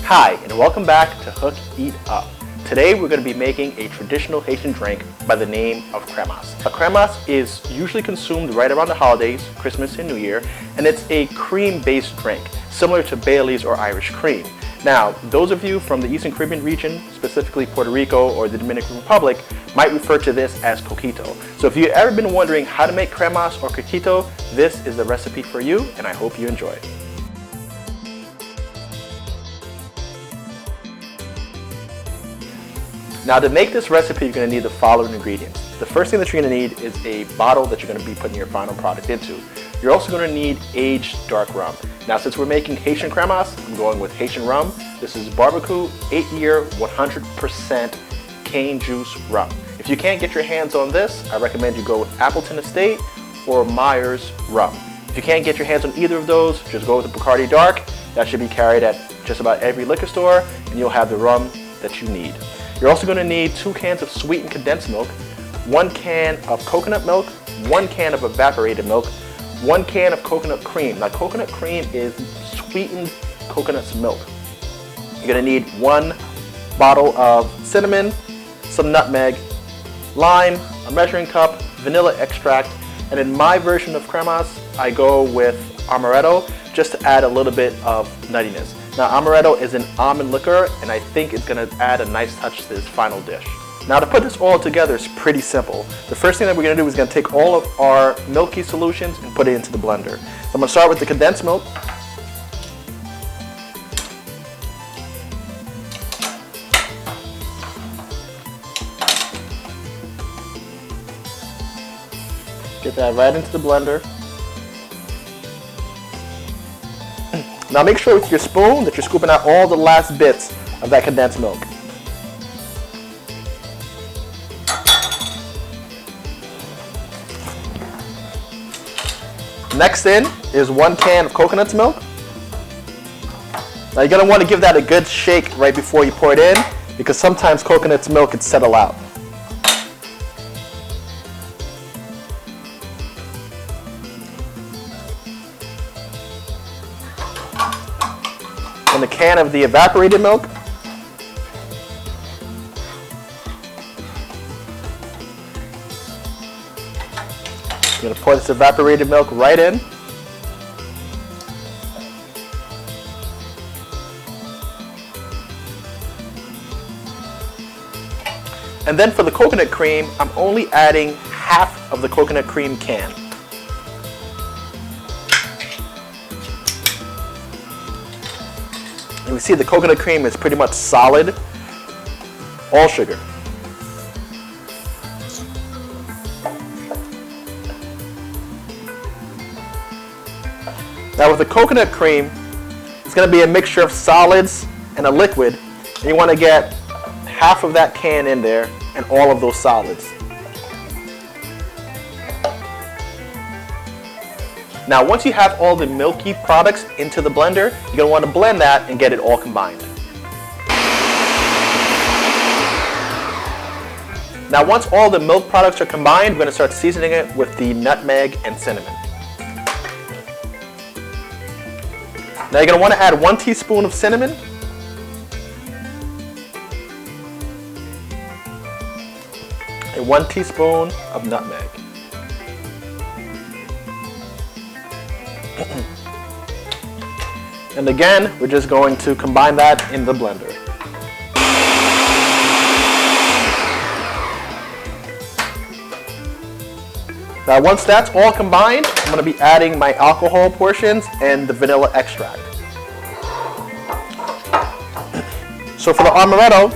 Hi, and welcome back to Hook Eat Up. Today we're going to be making a traditional Haitian drink by the name of Kremas. A Kremas is usually consumed right around the holidays, Christmas and New Year, and it's a cream-based drink, similar to Bailey's or Irish cream. Now, those of you from the Eastern Caribbean region, specifically Puerto Rico or the Dominican Republic, might refer to this as Coquito. So if you've ever been wondering how to make Kremas or Coquito, this is the recipe for you, and I hope you enjoy it. Now, to make this recipe, you're going to need the following ingredients. The first thing that you're going to need is a bottle that you're going to be putting your final product into. You're also going to need aged dark rum. Now, since we're making Haitian Kremas, I'm going with Haitian rum. This is barbecue 8-year 100% cane juice rum. If you can't get your hands on this, I recommend you go with Appleton Estate or Myers rum. If you can't get your hands on either of those, just go with the Bacardi Dark. That should be carried at just about every liquor store, and you'll have the rum that you need. You're also going to need 2 cans of sweetened condensed milk, 1 can of coconut milk, 1 can of evaporated milk, 1 can of coconut cream. Now, coconut cream is sweetened coconut milk. You're going to need 1 bottle of cinnamon, some nutmeg, lime, a measuring cup, vanilla extract, and in my version of Kremas, I go with amaretto just to add a little bit of nuttiness. Now, amaretto is an almond liquor, and I think it's going to add a nice touch to this final dish. Now, to put this all together is pretty simple. The first thing that we're going to do is going to take all of our milky solutions and put it into the blender. So I'm going to start with the condensed milk. Get that right into the blender. Now make sure with your spoon that you're scooping out all the last bits of that condensed milk. Next in is 1 can of coconut milk. Now you're going to want to give that a good shake right before you pour it in, because sometimes coconut milk can settle out. And a can of the evaporated milk. I'm going to pour this evaporated milk right in. And then for the coconut cream, I'm only adding half of the coconut cream can. And we see the coconut cream is pretty much solid, all sugar. Now with the coconut cream, it's going to be a mixture of solids and a liquid, and you want to get half of that can in there and all of those solids. Now, once you have all the milky products into the blender, you're going to want to blend that and get it all combined. Now, once all the milk products are combined, we're going to start seasoning it with the nutmeg and cinnamon. Now, you're going to want to add 1 teaspoon of cinnamon, and 1 teaspoon of nutmeg. And again, we're just going to combine that in the blender. Now once that's all combined, I'm going to be adding my alcohol portions and the vanilla extract. So for the amaretto,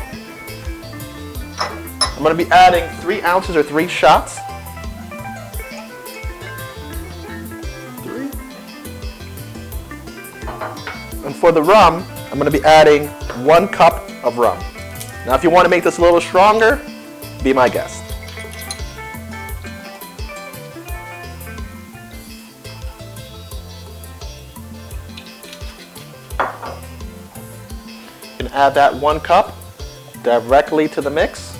I'm going to be adding 3 ounces or 3 shots. And for the rum, I'm going to be adding 1 cup of rum. Now if you want to make this a little stronger, be my guest. You can add that 1 cup directly to the mix.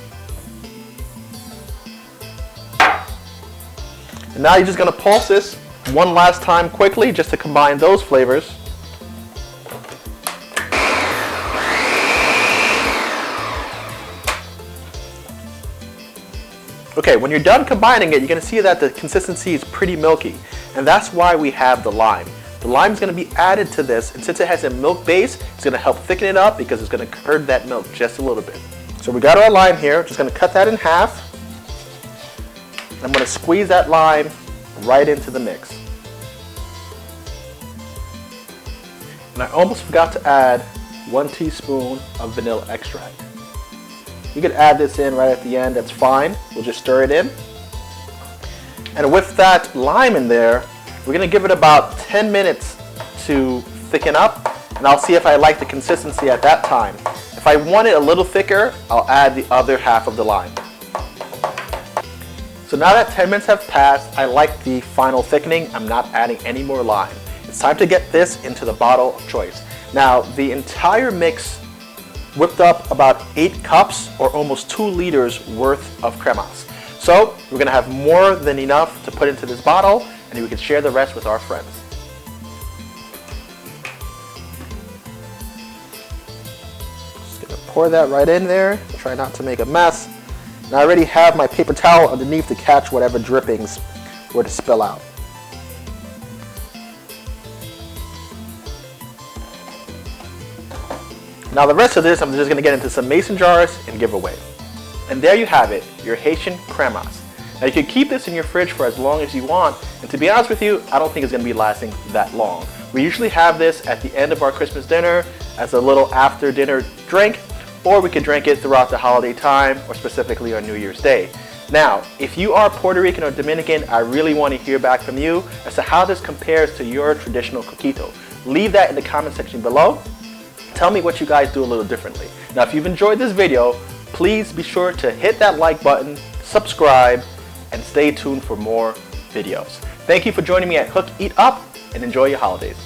And now you're just going to pulse this one last time quickly just to combine those flavors. Okay, when you're done combining it, you're going to see that the consistency is pretty milky, and that's why we have the lime. The lime is going to be added to this, and since it has a milk base, it's going to help thicken it up because it's going to curd that milk just a little bit. So we got our lime here. Just going to cut that in half. I'm going to squeeze that lime right into the mix. And I almost forgot to add 1 teaspoon of vanilla extract. You could add this in right at the end, that's fine. We'll just stir it in. And with that lime in there, we're going to give it about 10 minutes to thicken up, and I'll see if I like the consistency at that time. If I want it a little thicker, I'll add the other half of the lime. So now that 10 minutes have passed, I like the final thickening. I'm not adding any more lime. It's time to get this into the bottle of choice. Now, the entire mix whipped up about 8 cups or almost 2 liters worth of cremas. So we're going to have more than enough to put into this bottle, and we can share the rest with our friends. Just going to pour that right in there. Try not to make a mess. And I already have my paper towel underneath to catch whatever drippings were to spill out. Now the rest of this, I'm just going to get into some mason jars and give away. And there you have it, your Haitian Kremas. Now you can keep this in your fridge for as long as you want, and to be honest with you, I don't think it's going to be lasting that long. We usually have this at the end of our Christmas dinner as a little after dinner drink, or we could drink it throughout the holiday time, or specifically on New Year's Day. Now, if you are Puerto Rican or Dominican, I really want to hear back from you as to how this compares to your traditional coquito. Leave that in the comment section below. Tell me what you guys do a little differently. Now, if you've enjoyed this video, please be sure to hit that like button, subscribe, and stay tuned for more videos. Thank you for joining me at Hook Eat Up, and enjoy your holidays.